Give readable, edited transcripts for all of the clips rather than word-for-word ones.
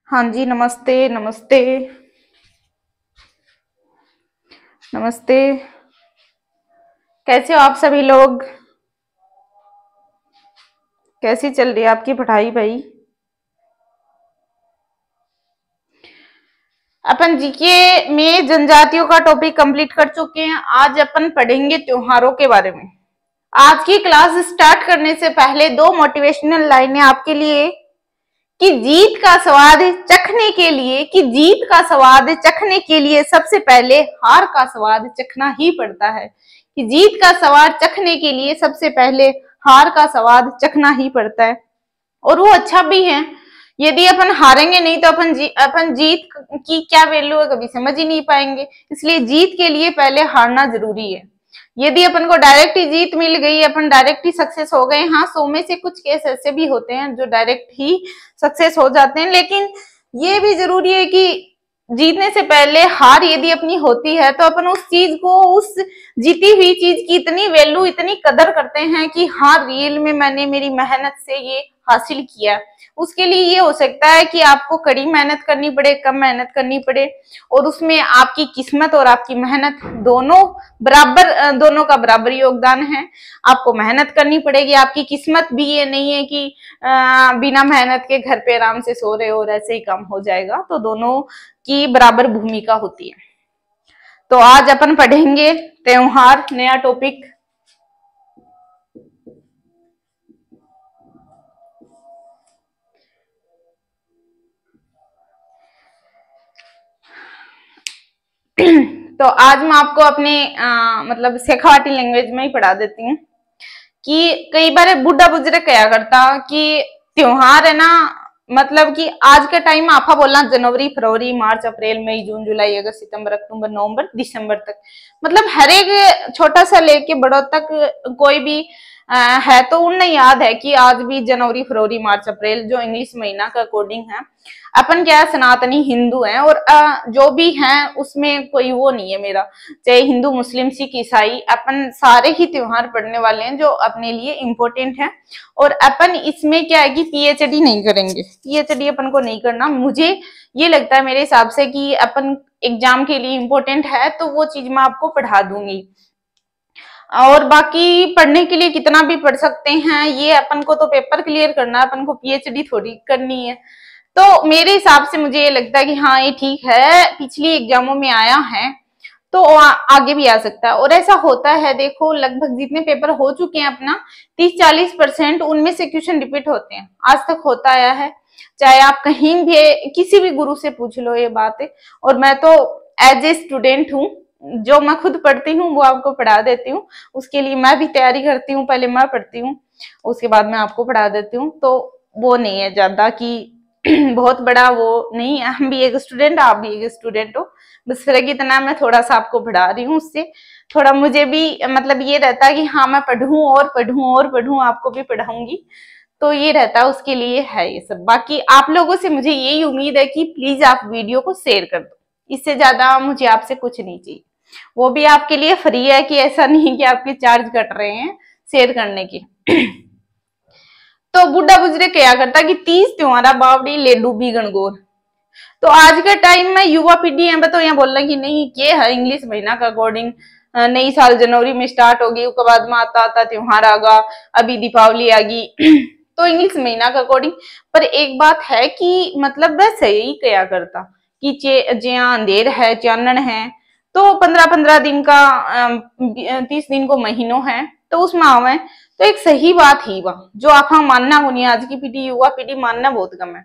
हाँ जी, नमस्ते नमस्ते नमस्ते। कैसे हो आप सभी लोग? कैसी चल रही है आपकी पढ़ाई भाई? अपन जीके में जनजातियों का टॉपिक कंप्लीट कर चुके हैं। आज अपन पढ़ेंगे त्योहारों के बारे में। आज की क्लास स्टार्ट करने से पहले दो मोटिवेशनल लाइनें आपके लिए कि जीत का स्वाद चखने के लिए सबसे पहले हार का स्वाद चखना ही पड़ता है। कि जीत का स्वाद चखने के लिए सबसे पहले हार का स्वाद चखना ही पड़ता है, और वो अच्छा भी है। यदि अपन हारेंगे नहीं तो अपन जीत की क्या वैल्यू है कभी समझ ही नहीं पाएंगे। इसलिए जीत के लिए पहले हारना जरूरी है। यदि अपन को डायरेक्ट ही जीत मिल गई, अपन डायरेक्ट ही सक्सेस हो गए, हाँ 100 में से कुछ केस ऐसे भी होते हैं जो डायरेक्ट ही सक्सेस हो जाते हैं, लेकिन ये भी जरूरी है कि जीतने से पहले हार यदि अपनी होती है तो अपन उस चीज को, उस जीती हुई चीज की इतनी वैल्यू, इतनी कदर करते हैं कि हाँ रियल में मैंने मेरी मेहनत से ये हासिल किया। उसके लिए ये हो सकता है कि आपको कड़ी मेहनत करनी पड़े, कम मेहनत करनी पड़े, और उसमें आपकी किस्मत और आपकी मेहनत दोनों दोनों का बराबर योगदान है। आपको मेहनत करनी पड़ेगी। आपकी किस्मत भी ये नहीं है कि बिना मेहनत के घर पे आराम से सो रहे और ऐसे ही काम हो जाएगा। तो दोनों की बराबर भूमिका होती है। तो आज अपन पढ़ेंगे त्योहार, नया टॉपिक। तो आज मैं आपको अपने मतलब शेखावाटी लैंग्वेज में ही पढ़ा देती हूँ कि कई बार बुढ़ा बुजुर्ग क्या करता कि त्योहार है ना, मतलब कि आज के टाइम में आपा बोलना जनवरी फरवरी मार्च अप्रैल मई जून जुलाई अगस्त सितंबर अक्टूबर नवंबर दिसंबर तक, मतलब हर एक छोटा सा लेके बड़ों तक कोई भी है तो उन्हें याद है कि आज भी जनवरी फरवरी मार्च अप्रैल जो इंग्लिश महीना का अकॉर्डिंग है। अपन क्या सनातनी हिंदू हैं, और जो भी हैं उसमें कोई वो नहीं है मेरा, चाहे हिंदू मुस्लिम सिख ईसाई, अपन सारे ही त्योहार पढ़ने वाले हैं जो अपने लिए इम्पोर्टेंट है। और अपन इसमें क्या है कि पीएचडी नहीं करेंगे, पीएचडी अपन को नहीं करना। मुझे ये लगता है मेरे हिसाब से कि अपन एग्जाम के लिए इम्पोर्टेंट है तो वो चीज मैं आपको पढ़ा दूंगी। और बाकी पढ़ने के लिए कितना भी पढ़ सकते हैं, ये अपन को तो पेपर क्लियर करना है, अपन को पीएचडी थोड़ी करनी है। तो मेरे हिसाब से मुझे ये लगता है कि हाँ ये ठीक है, पिछली एग्जामों में आया है तो आगे भी आ सकता है। और ऐसा होता है, देखो लगभग जितने पेपर हो चुके हैं अपना 30-40% उनमें से क्वेश्चन रिपीट होते हैं, आज तक होता आया है। चाहे आप कहीं भी किसी भी गुरु से पूछ लो ये बात है। और मैं तो एज ए स्टूडेंट हूँ, जो मैं खुद पढ़ती हूँ वो आपको पढ़ा देती हूँ। उसके लिए मैं भी तैयारी करती हूँ, पहले मैं पढ़ती हूँ उसके बाद मैं आपको पढ़ा देती हूँ। तो वो नहीं है ज्यादा कि बहुत बड़ा वो नहीं है। हम भी एक स्टूडेंट, आप भी एक स्टूडेंट हो, बस फर्क इतना मैं थोड़ा सा आपको पढ़ा रही हूँ। उससे थोड़ा मुझे भी मतलब ये रहता है कि हाँ मैं पढ़ूं और पढ़ूं और पढ़ूं, आपको भी पढ़ाऊंगी। तो ये रहता है, उसके लिए है ये सब। बाकी आप लोगों से मुझे यही उम्मीद है कि प्लीज आप वीडियो को शेयर कर दो, इससे ज्यादा मुझे आपसे कुछ नहीं चाहिए। वो भी आपके लिए फ्री है, कि ऐसा नहीं कि आपके चार्ज कट रहे हैं शेयर करने के। तो बुढ़ा बुजुर्ग क्या करता कि 30 त्योहारा बावड़ी ले डूबी गणगौर। तो आज के टाइम में युवा पीढ़ी है तो यहाँ बोल रहे कि नहीं ये है इंग्लिश महीना का अकॉर्डिंग, नई साल जनवरी में स्टार्ट होगी, उसके बाद में आता आता त्योहार आगा, अभी दीपावली आ गई तो इंग्लिश महीना का अकॉर्डिंग। पर एक बात है कि मतलब वह सही क्या करता कि ज्या अंधेर है चानन है, तो 15-15 दिन का 30 दिन को महीनों है तो उसमें आवे, तो एक सही बात ही वह जो आप मानना होनी, आज की पीढ़ी युवा पीढ़ी मानना बहुत कम है।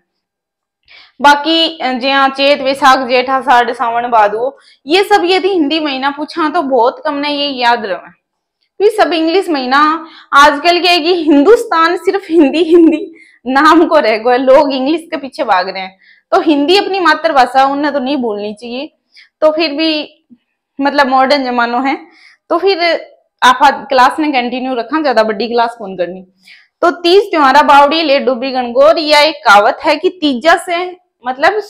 बाकी ज्या चेत वैसाख जेठ आषाढ़ सावन भादो ये सब यदि हिंदी महीना पूछा तो बहुत कम ने ये याद रहे, फिर सब इंग्लिश महीना। आजकल क्या है कि हिंदुस्तान सिर्फ हिंदी हिंदी नाम को रह गए, लोग इंग्लिश के पीछे भाग रहे हैं। तो हिंदी अपनी मातृभाषा उन्हें तो नहीं भूलनी चाहिए। तो फिर भी मतलब मॉडर्न जमानो है तो फिर आप क्लास ने कंटिन्यू रखा, ज्यादा बड़ी क्लास कौन करनी। तो 30 त्योहारा बावड़ी ले डूबी गणगौर, यह एक कहावत है कि तीजा से मतलब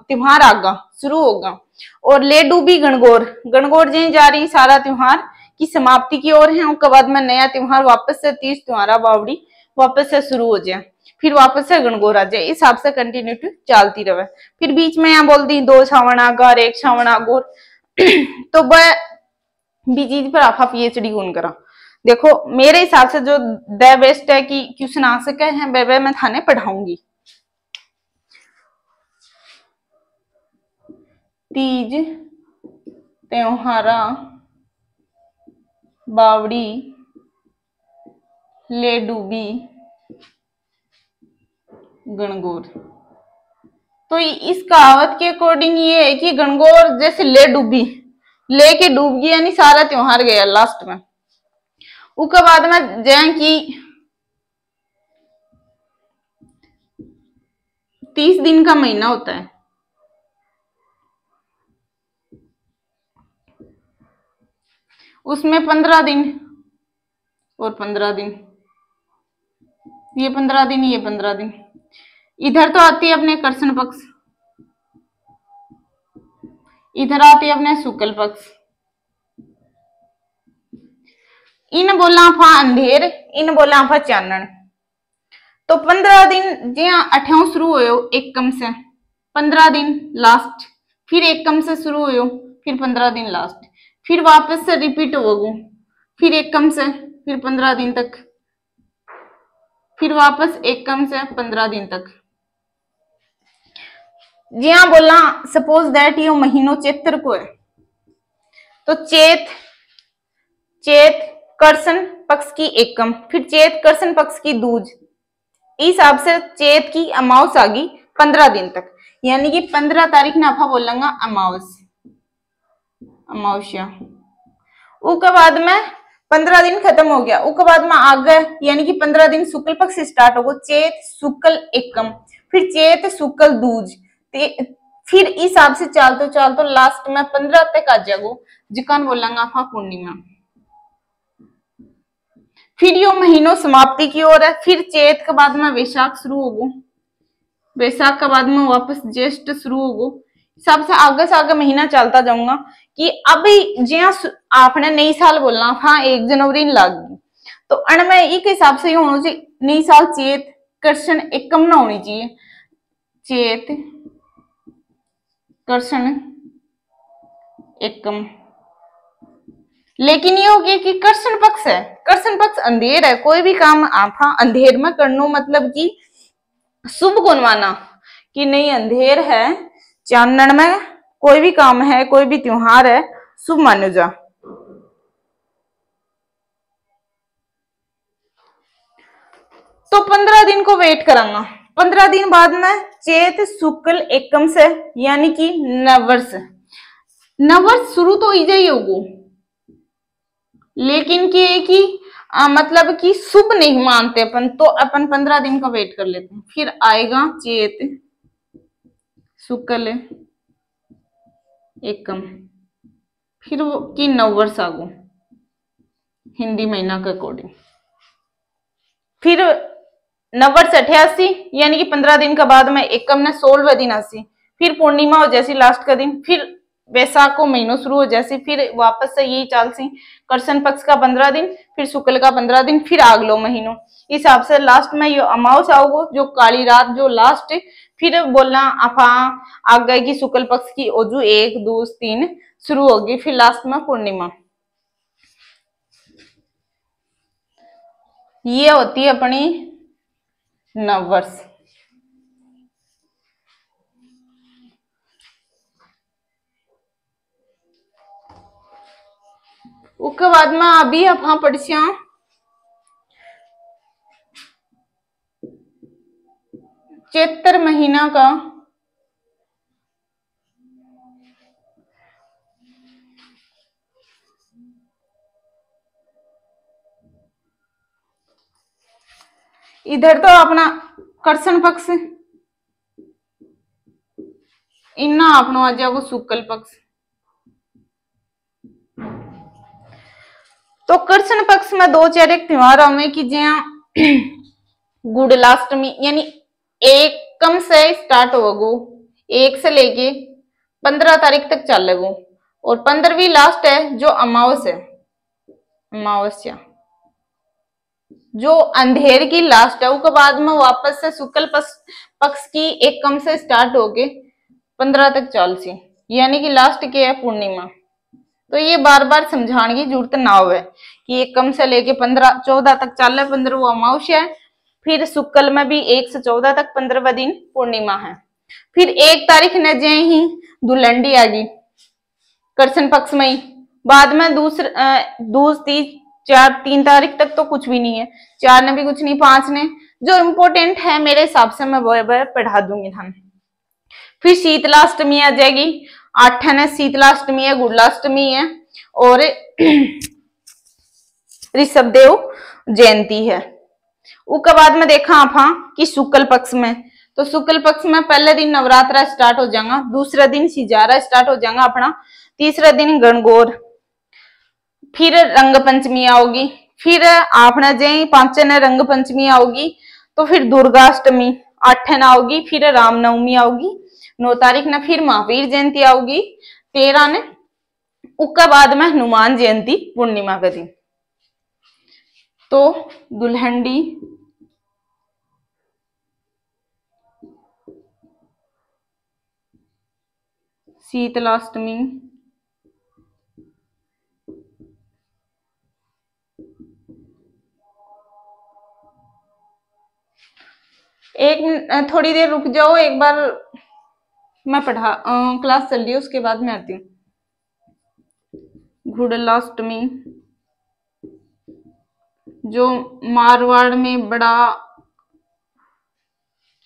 त्योहार आगा शुरू होगा, और ले डूबी गणगौर, गणगौर जी जा रही सारा त्योहार की समाप्ति की ओर है। उसके बाद में नया त्योहार वापस से 30 त्योहारा बावड़ी वापस से शुरू हो जाए। फिर वापस से गणगौर आ जाए, इस हिसाब से कंटिन्यूटी चलती रहे। फिर बीच में यहाँ बोल दी 2 छावण आगर 1 छावण आगोर तो वह बीच पर आप पीएचडी कौन करा। देखो मेरे हिसाब से जो द बेस्ट है कि क्वेश्चन आ सके हैं वह मैं थाने पढ़ाऊंगी। तीज त्योहारा बावड़ी ले डूबी गणगौर। तो इस कहावत के अकॉर्डिंग ये है कि गणगौर जैसे ले डूबी, ले के डूब गई यानी सारा त्योहार गया लास्ट में। उसके बाद में जय की 30 दिन का महीना होता है, उसमें 15 दिन और 15 दिन, ये 15 दिन ये 15 दिन। इधर तो आती है अपने कृष्ण पक्ष, इधर आती है अपने शुक्ल पक्ष। इन बोला फा अंधेर, इन बोला फा चानन। तो 15 दिन जिया अठों शुरू हो एकम से, 15 दिन लास्ट, फिर एकम से शुरू हो, फिर 15 दिन लास्ट, फिर वापस से रिपीट होगू, फिर एकम से फिर 15 दिन तक, फिर वापस एकम से 15 दिन तक। जिया बोला सपोज दैट ये महीनों चैत्र को है, तो चैत कृष्ण पक्ष की एकम, फिर चैत कृष्ण पक्ष की दूज, इस हिसाब से चैत की अमावस आ गई 15 दिन तक, यानी कि 15 तारीख ने आप बोलेंगे अमावस्या। उसके बाद में 15 दिन खत्म हो गया, उसके बाद में आगे यानी कि 15 दिन शुक्ल पक्ष स्टार्ट होगा, चैत शुक्ल एकम, फिर चैत शुक्ल दूज, फिर इस हिसाब से चलते लास्ट में 15 तक आ जाएगो जिकान बोलेंगे आप पूर्णिमा। फिर यो महीनों समाप्ति की ओर है, फिर चैत के बाद में वैशाख शुरू होगो, वैशाख के बाद में वापस ज्येष्ठ शुरू होगो, सबसे आगे से आगे महीना चलता जाऊंगा कि अभी जिया आपने नई साल बोलना हाँ 1 जनवरी लग गई, तो अन में एक हिसाब से ये होना चाहिए नई साल चैत कृष्ण एकम ना होनी चाहिए, चैत कृष्ण एकम। लेकिन ये हो गया कि कृष्ण पक्ष है, कृष्ण पक्ष अंधेर है, कोई भी काम आप अंधेर में करनो मतलब कि शुभ गुणवाना कि नहीं अंधेर है, चानन में कोई भी काम है कोई भी त्योहार है शुभ मानो जा। तो 15 दिन को वेट करांगा, 15 दिन बाद में चैत शुक्ल एकम से यानी कि नववर्ष, नववर्ष शुरू तो ही जाई होगो, लेकिन कि मतलब कि शुभ नहीं मानते अपन, तो अपन 15 दिन का वेट कर लेते हैं। फिर आएगा चैत शुक्ल एकम, फिर वो की नववर्ष आगो हिंदी महीना के अकॉर्डिंग, फिर नववर्ष 88 यानी कि 15 दिन के बाद में एकम ने 16वें दिन 80, फिर पूर्णिमा हो जैसी लास्ट का दिन, फिर वैशाख को महीनों शुरू हो जैसे, फिर वापस से यही चाल सी कृष्ण पक्ष का 15 दिन, फिर शुक्ल का 15 दिन, फिर आगलो महीनों, इस हिसाब से लास्ट में ये अमावस आओगो जो काली रात जो लास्ट, फिर बोलना आप आगे की शुक्ल पक्ष की ओजू 1 2 3 शुरू होगी, फिर लास्ट में पूर्णिमा। ये होती है अपनी नववर्ष। उसके बाद में अभी आप पढ़िया चैत्र महीना का इधर तो अपना कृष्ण पक्ष, इना अपनो आ जाएगा शुक्ल पक्ष। तो कृष्ण पक्ष में 2 चार एक त्योहार आवे कि जिया गुड़लाष्टमी यानी एकम से स्टार्ट होगो, 1 से लेके 15 तारीख तक चलेगो, और 15वीं लास्ट है जो अमावस है, अमावस्या जो अंधेर की लास्ट है उसके बाद में वापस से शुक्ल पक्ष की एक कम से स्टार्ट होके 15 तक चल सी, यानी कि लास्ट के है पूर्णिमा। तो ये बार बार समझाने की जरूरत ना हो कि एक कम से लेके 14 तक चल है, 15 वो अमावस्या है, फिर शुक्ल में भी 1 से 14 तक 15वां दिन पूर्णिमा है। फिर 1 तारीख न जय ही दुलंडी आ गई कृष्ण पक्ष में ही, बाद में दूसरी 3 तारीख तक तो कुछ भी नहीं है, 4 ने भी कुछ नहीं, 5 ने जो इम्पोर्टेंट है मेरे हिसाब से मैं वो पढ़ा दूंगी हम। फिर शीतलाष्टमी आ जाएगी, 8 ने शीतलाष्टमी है, गुड़लाष्टमी है और ऋषभदेव जयंती है। उसके बाद में देखा आप कि शुक्ल पक्ष में, तो शुक्ल पक्ष में पहले दिन नवरात्रा स्टार्ट हो जाएगा, दूसरा दिन सिजारा स्टार्ट हो जाएगा अपना, तीसरा दिन गणगौर, फिर रंग पंचमी आओगी, फिर आपने जय 5 ने रंग पंचमी आओगी, तो फिर दुर्गाष्टमी 8 न आओगी, फिर रामनवमी आओगी 9 तारीख ने, फिर महावीर जयंती आओगी 13 ने, उसके बाद में हनुमान जयंती पूर्णिमा का दिन। तो दुल्हंडी, शीतलाष्टमी, एक थोड़ी देर रुक जाओ, एक बार मैं क्लास चल रही है उसके बाद में आती हूँ। गुड़लाष्टमी जो मारवाड़ में बड़ा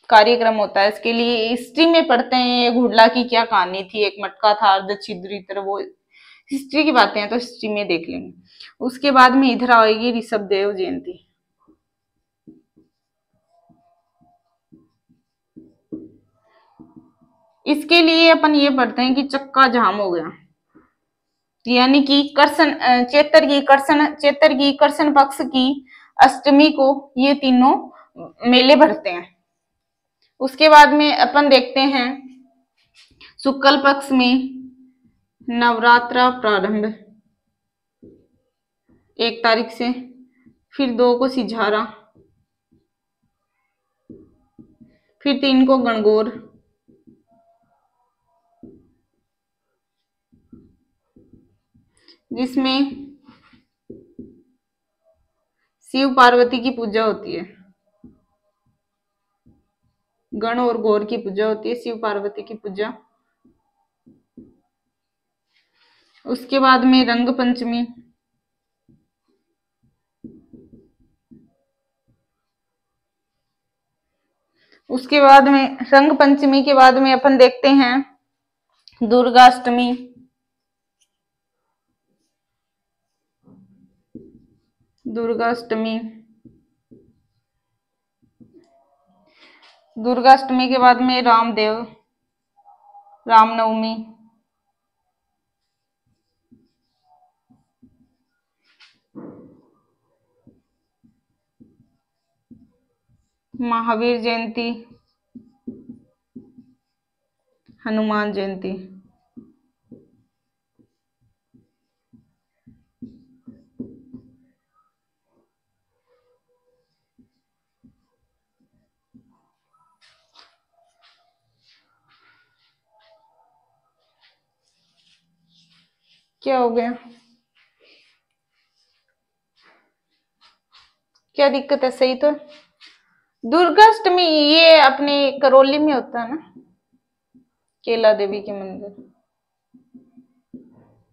कार्यक्रम होता है, इसके लिए हिस्ट्री में पढ़ते हैं घुड़ला की क्या कहानी थी, एक मटका था अर्ध छिद्रित, वो हिस्ट्री की बातें हैं तो हिस्ट्री में देख लेंगे। उसके बाद में इधर आएगी ऋषभदेव जयंती। इसके लिए अपन ये पढ़ते हैं कि चक्का जाम हो गया, यानी कि चेतर की कृष्ण पक्ष की अष्टमी को ये तीनों मेले भरते हैं। उसके बाद में अपन देखते हैं शुक्ल पक्ष में नवरात्रा प्रारंभ 1 तारीख से, फिर 2 को सिझारा, फिर 3 को गणगौर, जिसमें शिव पार्वती की पूजा होती है, गण और गौर की पूजा होती है, शिव पार्वती की पूजा। उसके बाद में रंग पंचमी, उसके बाद में रंग पंचमी के बाद में अपन देखते हैं दुर्गाष्टमी, दुर्गाष्टमी के बाद में रामनवमी, महावीर जयंती, हनुमान जयंती। क्या हो गया, क्या दिक्कत है? सही तो दुर्गाष्टमी ये अपने करौली में होता है ना, केला देवी के मंदिर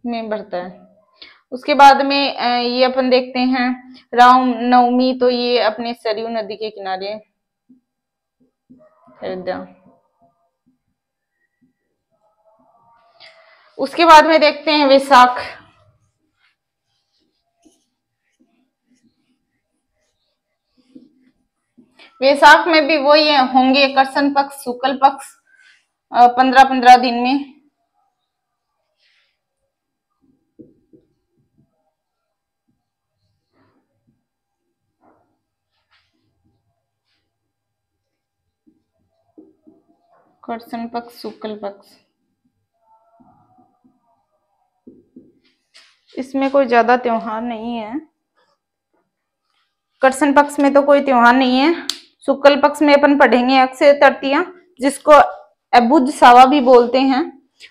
में बढ़ता है। उसके बाद में ये अपन देखते हैं राम नवमी, तो ये अपने सरयू नदी के किनारे अयोध्या। उसके बाद में देखते हैं वैशाख, वैशाख में भी वही है, होंगे कृष्ण पक्ष शुक्ल पक्ष 15-15 दिन में। कृष्ण पक्ष शुक्ल पक्ष, इसमें कोई ज्यादा त्योहार नहीं है। कृष्ण पक्ष में तो कोई त्योहार नहीं है। शुक्ल पक्ष में अपन पढ़ेंगे अक्षय तृतीया, जिसको अबुझ सावा भी बोलते हैं।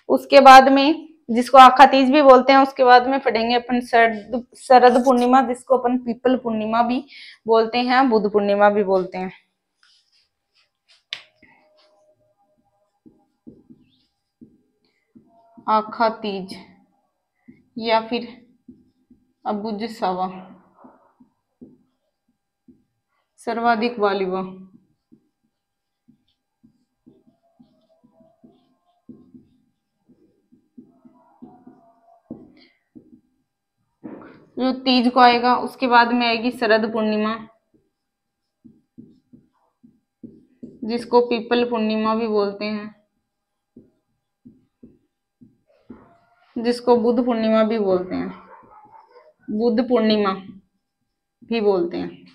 उसके बाद में जिसको आखा तीज भी बोलते हैं। उसके बाद में पढ़ेंगे अपन शरद पूर्णिमा, जिसको अपन पीपल पूर्णिमा भी बोलते हैं, बुद्ध पूर्णिमा भी बोलते हैं। आखा तीज या फिर अबुझ सावा, सर्वाधिक वालिबा। जो तीज को आएगा उसके बाद में आएगी शरद पूर्णिमा, जिसको पीपल पूर्णिमा भी बोलते हैं, जिसको बुद्ध पूर्णिमा भी बोलते हैं, बुद्ध पूर्णिमा भी बोलते हैं।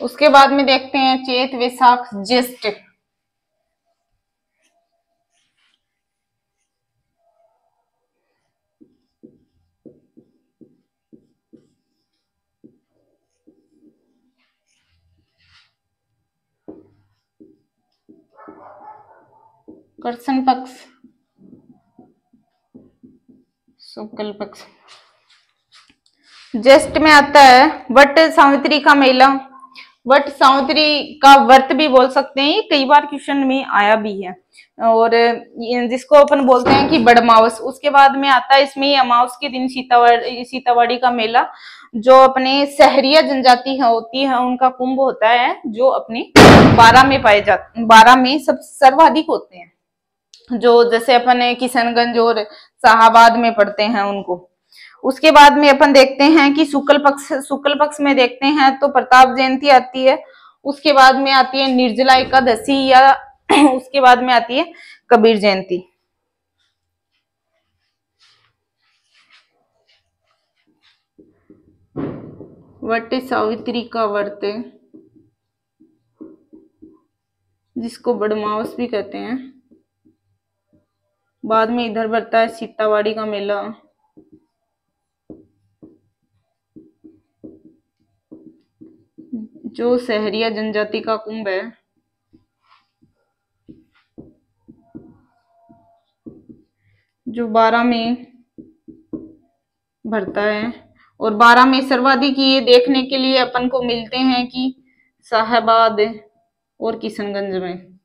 उसके बाद में देखते हैं चैत वैशाख ज्येष्ठ। कृष्ण पक्ष, शुक्ल पक्ष। ज्येष्ठ में आता है वट सावित्री का मेला। वट सावित्री का व्रत भी बोल सकते हैं, ये कई बार क्वेश्चन में आया भी है। और जिसको अपन बोलते हैं कि बड़मावस। उसके बाद में आता है इसमें अमावस के दिन सीतावाड़ी का मेला, जो अपने सहरिया जनजाति होती है उनका कुंभ होता है, जो अपने 12 में पाए जाते, 12 में सब सर्वाधिक होते हैं, जो जैसे अपन किशनगंज और शाहाबाद में पढ़ते हैं उनको। उसके बाद में अपन देखते हैं कि शुक्ल पक्ष में देखते हैं तो प्रताप जयंती आती है। उसके बाद में आती है निर्जला एकादशी, या उसके बाद में आती है कबीर जयंती। वट सावित्री का व्रत, जिसको बड़मावस भी कहते हैं। बाद में इधर बढ़ता है सीतावाड़ी का मेला, जो सहरिया जनजाति का कुंभ है, जो 12 में भरता है। और 12 में सर्वाधिक ये देखने के लिए अपन को मिलते हैं कि शाहाबाद और किशनगंज में,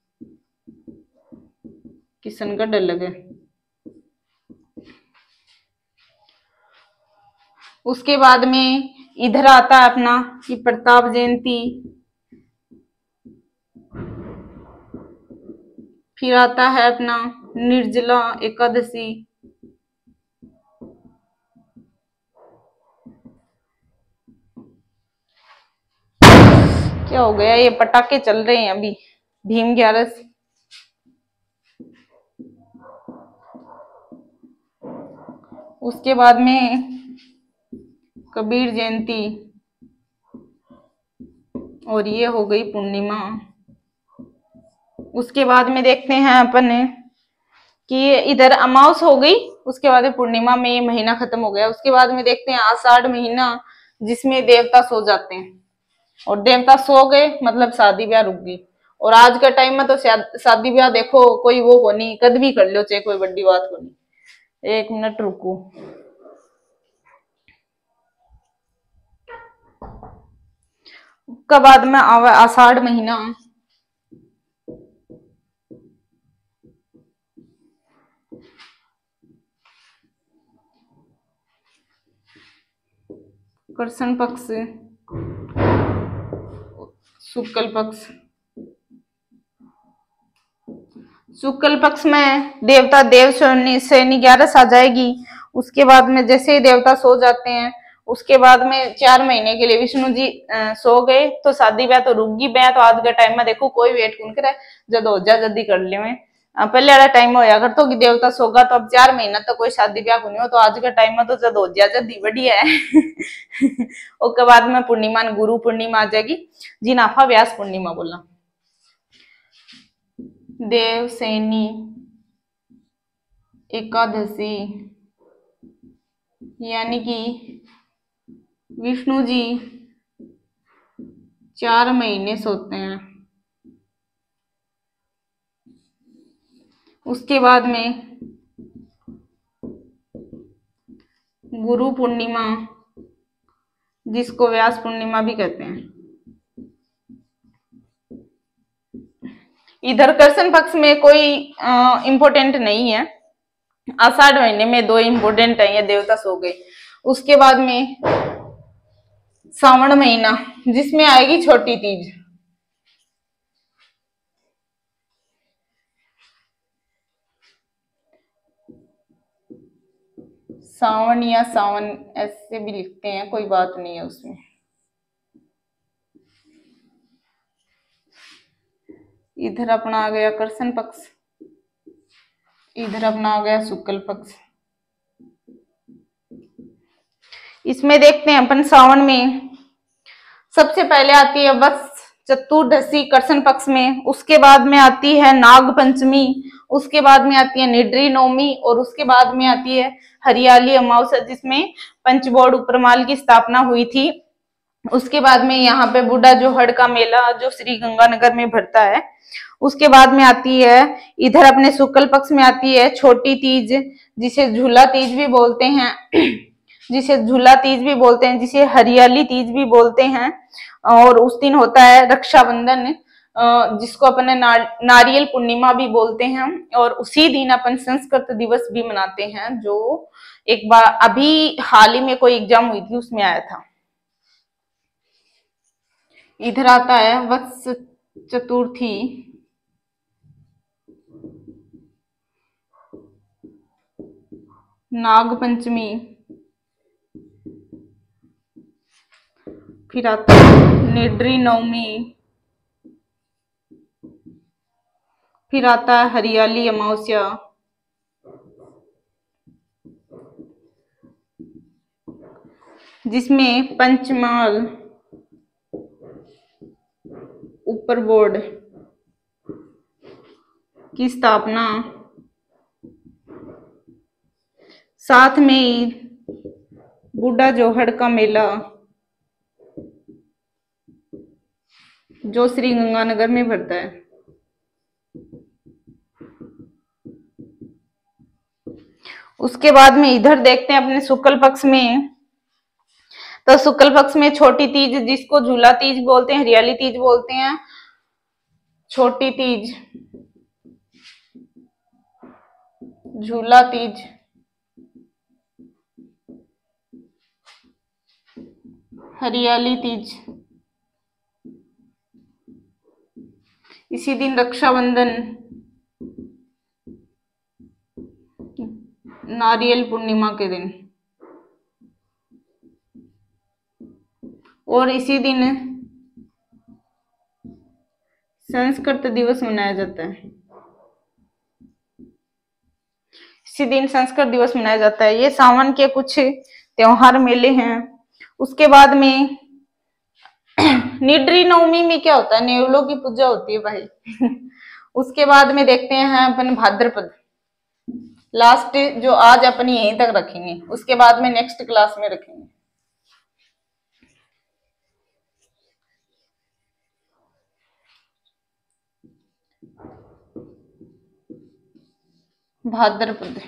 किशनगढ़ अलग है। उसके बाद में इधर आता है अपना कि प्रताप जयंती, फिर आता है अपना निर्जला एकादशी, क्या हो गया, ये पटाखे चल रहे हैं अभी, भीम 11। उसके बाद में कबीर जयंती, और ये हो गई पूर्णिमा। उसके बाद में देखते हैं अपन कि इधर अमावस हो गई, उसके बाद पूर्णिमा में ये महीना खत्म हो गया। उसके बाद में देखते हैं आषाढ़ महीना, जिसमें देवता सो जाते हैं, और देवता सो गए मतलब शादी ब्याह रुक गई। और आज के टाइम में तो शादी ब्याह देखो कोई वो हो नहीं, कद भी कर लो, चाहे कोई बड़ी बात हो नहीं। 1 मिनट रुको। उसके बाद में आवे आषाढ़ महीना, कृष्ण पक्ष, शुक्ल पक्ष। शुक्ल पक्ष में देवता देव श्रेणी 11 आ जाएगी। उसके बाद में जैसे ही देवता सो जाते हैं, उसके बाद में 4 महीने के लिए विष्णु जी सो गए, तो शादी ब्याह तो रुक गई। ब्याह तो आज के टाइम में देखो कोई वेट कौन करे, जद हो जा जल्दी कर ले। में पहले वाला टाइम होया कर तो कि देवता सोगा तो अब 4 महीना तो कोई शादी ब्याह को नहीं हो, तो आज के टाइम में तो जद हो जा जल्दी बढ़िया है। उसके बाद में पूर्णिमा गुरु पूर्णिमा आ जाएगी, जी नाफा व्यास पूर्णिमा बोला। देवसेनी एकादशी, यानी कि विष्णु जी 4 महीने सोते हैं। उसके बाद में गुरु पूर्णिमा, जिसको व्यास पूर्णिमा भी कहते हैं। इधर कृष्ण पक्ष में कोई इम्पोर्टेंट नहीं है। आषाढ़ महीने में 2 इम्पोर्टेंट है, ये देवता सो गए। उसके बाद में सावन महीना, जिसमें आएगी छोटी तीज। सावन या सावन ऐसे भी लिखते हैं, कोई बात नहीं है उसमें। इधर अपना आ गया कृष्ण पक्ष, इधर अपना आ गया शुक्ल पक्ष। इसमें देखते हैं अपन सावन में सबसे पहले आती है वत्स चतुर्दशी कृष्ण पक्ष में, उसके बाद में आती है नाग पंचमी, उसके बाद में आती है निड्री नवमी, और उसके बाद में आती है हरियाली अमावस्या, जिसमें पंचबोर्ड उपरमाल की स्थापना हुई थी। उसके बाद में यहाँ पे बूढ़ा जोहड़ का मेला जो श्री गंगानगर में भरता है। उसके बाद में आती है इधर अपने शुक्ल पक्ष में आती है छोटी तीज, जिसे झूला तीज भी बोलते हैं, जिसे हरियाली तीज भी बोलते हैं। और उस दिन होता है रक्षाबंधन, जिसको अपने नारियल पूर्णिमा भी बोलते हैं। और उसी दिन अपन संस्कृत दिवस भी मनाते हैं, जो एक बार अभी हाल ही में कोई एग्जाम हुई थी उसमें आया था। इधर आता है वत्स चतुर्थी, नाग पंचमी, फिर आता है निड्री नवमी, फिर आता है हरियाली अमावस्या, जिसमें पंचमाल ऊपर बोर्ड की स्थापना, साथ में ही बूढ़ा जोहड़ का मेला जो श्री गंगानगर में भरता है। उसके बाद में इधर देखते हैं अपने शुक्ल पक्ष में, तो शुक्ल पक्ष में छोटी तीज, जिसको झूला तीज बोलते हैं, हरियाली तीज बोलते हैं, छोटी तीज, झूला तीज, हरियाली तीज। इसी दिन रक्षाबंधन, नारियल पूर्णिमा के दिन, और इसी दिन संस्कृत दिवस मनाया जाता है। इसी दिन संस्कृत दिवस मनाया जाता है। ये सावन के कुछ त्योहार मेले हैं। उसके बाद में निड्री नवमी में क्या होता है, नेवलों की पूजा होती है भाई। उसके बाद में देखते हैं अपन भाद्रपद, लास्ट जो आज अपन यहीं तक रखेंगे, उसके बाद में नेक्स्ट क्लास में रखेंगे। भाद्रपद,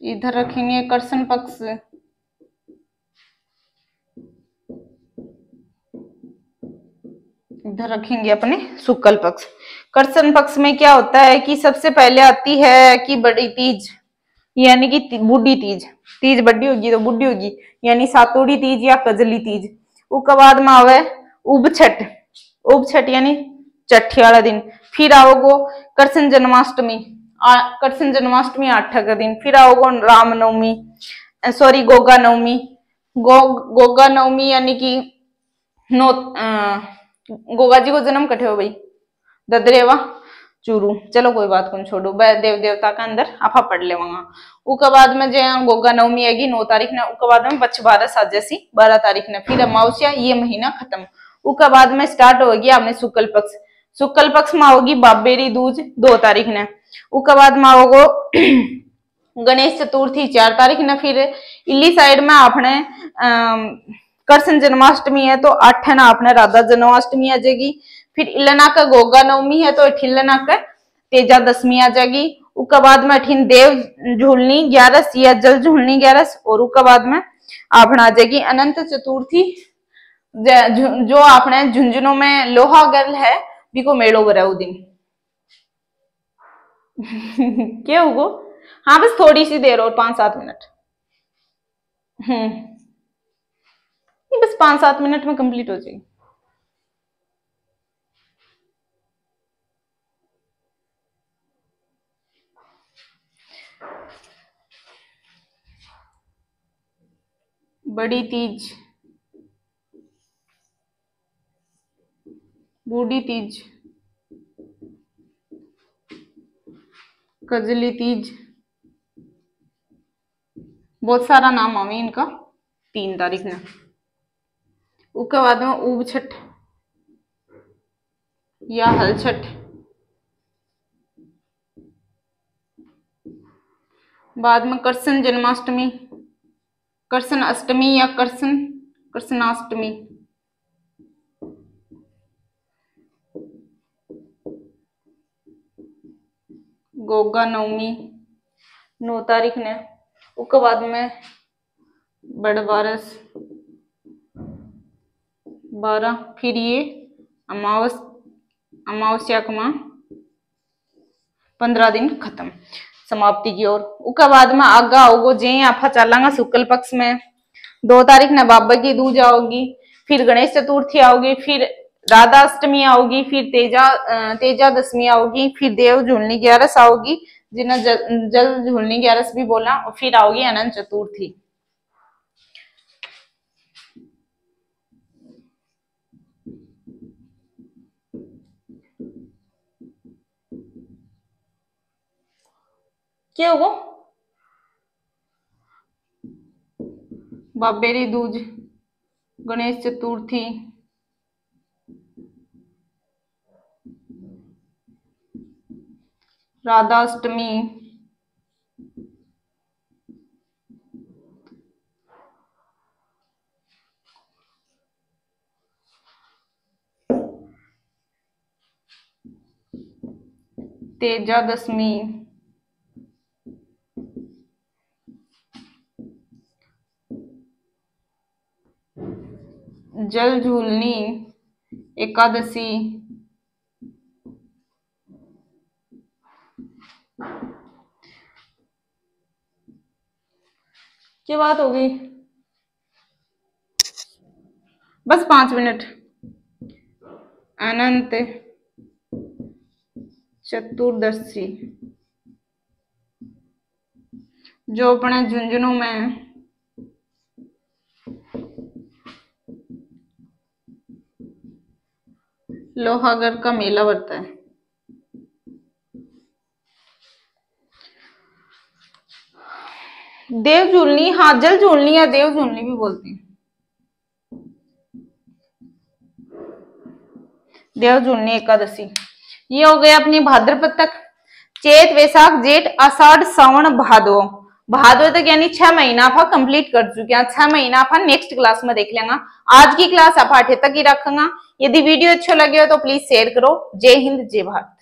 इधर रखेंगे कृष्ण पक्ष, इधर रखेंगे अपने शुक्ल पक्ष। कृष्ण पक्ष में क्या होता है कि सबसे पहले आती है कि बड़ी तीज, यानी कि बूढ़ी तीज, तीज बड़ी होगी तो बूढ़ी होगी, यानी सातोड़ी तीज या कजली तीज। उसके बाद में आवे उब छठ यानी चट्ठी वाला दिन। फिर आओगो कृष्ण जन्माष्टमी, कृष्ण जन्माष्टमी 8 का दिन। फिर आओगो रामनवमी, सॉरी गोगा नवमी, गोगा नवमी यानी कि गोगा जी को जन्म कटे हो भाई, ददरेवा चूरू, चलो कोई बात को छोड़ो, देव देवता का अंदर आपा पढ़ ले वहां। उसके बाद में जो गोगा नवमी आएगी 9 तारीख ने, उसके बाद में बच्च 12 साजेसी 12 तारीख ने, फिर अमावस्या, ये महीना खत्म। उसके बाद में स्टार्ट होगी आपने शुक्ल पक्ष। शुक्ल पक्ष में होगी बाबेरी दूज 2 तारीख ने। उसके बाद में आओगो गणेश चतुर्थी 4 तारीख ने। फिर इली साइड में आपने कृष्ण जन्माष्टमी है तो 8 है ना अपने राधा जन्माष्टमी आ जाएगी। फिर इलना का गोगा नवमी है तो इलना का तेजा दशमी आ जाएगी। उसके बाद में अठीन देव झूलनी 11 या जल झूलनी 11, और उसके बाद में आपने आ जाएगी अनंत चतुर्थी, जो आपने झुंझुनू में लोहागढ़ है बिको मेड़ो भरा दिन। क्या होगो? हाँ बस थोड़ी सी देर और 5-7 मिनट। बस 5-7 मिनट में कंप्लीट हो जाएगी। बड़ी तीज, बूढ़ी तीज, कजली तीज, बहुत सारा नाम आवे इनका 3 तारीख ने। उसके बाद में ऊब छठ या हल छठ, बाद में कृष्ण जन्माष्टमी, कृष्ण अष्टमी या कृष्णाष्टमी, गोगा नवमी 9 तारीख ने। उसके बाद में बड़ बारस 12, फिर ये अमावस्या का 15 दिन खत्म समाप्ति की ओर। उसके बाद में आगा होगो जे आपा चलांगा शुक्ल पक्ष में 2 तारीख ने बाबा की दूज आओगी, फिर गणेश चतुर्थी आओगी, फिर राधा अष्टमी आओगी, फिर तेजा दशमी आओगी, फिर देव झूलनी 11 आओगी जिन्हें जल झूलनी 11 भी बोला, और फिर आओगी अनंत चतुर्थी। क्या होगो? बाबेरी दूज, गणेश चतुर्थी, राधा अष्टमी, तेजा दशमी, जल झूलनी एकादशी, क्या बात हो गई? बस 5 मिनट। अनंत चतुर्दशी, जो अपने झुंझुनू में लोहागढ़ का मेला बढ़ता है। देव झूलनी, हाँ जल झूलनी या देव झूलनी भी बोलते हैं। देव झूलनी एकादशी ये हो गया अपनी भाद्रपद तक। चैत वैशाख जेठ आषाढ़ सावन भादो, भादो तक यानी 6 महीना आप कंप्लीट कर चुके हैं। 6 महीना आप नेक्स्ट क्लास में देख लेंगे। आज की क्लास आप 8 तक ही रखेंगे। यदि वीडियो अच्छा लगे हो तो प्लीज शेयर करो। जय हिंद जय भारत।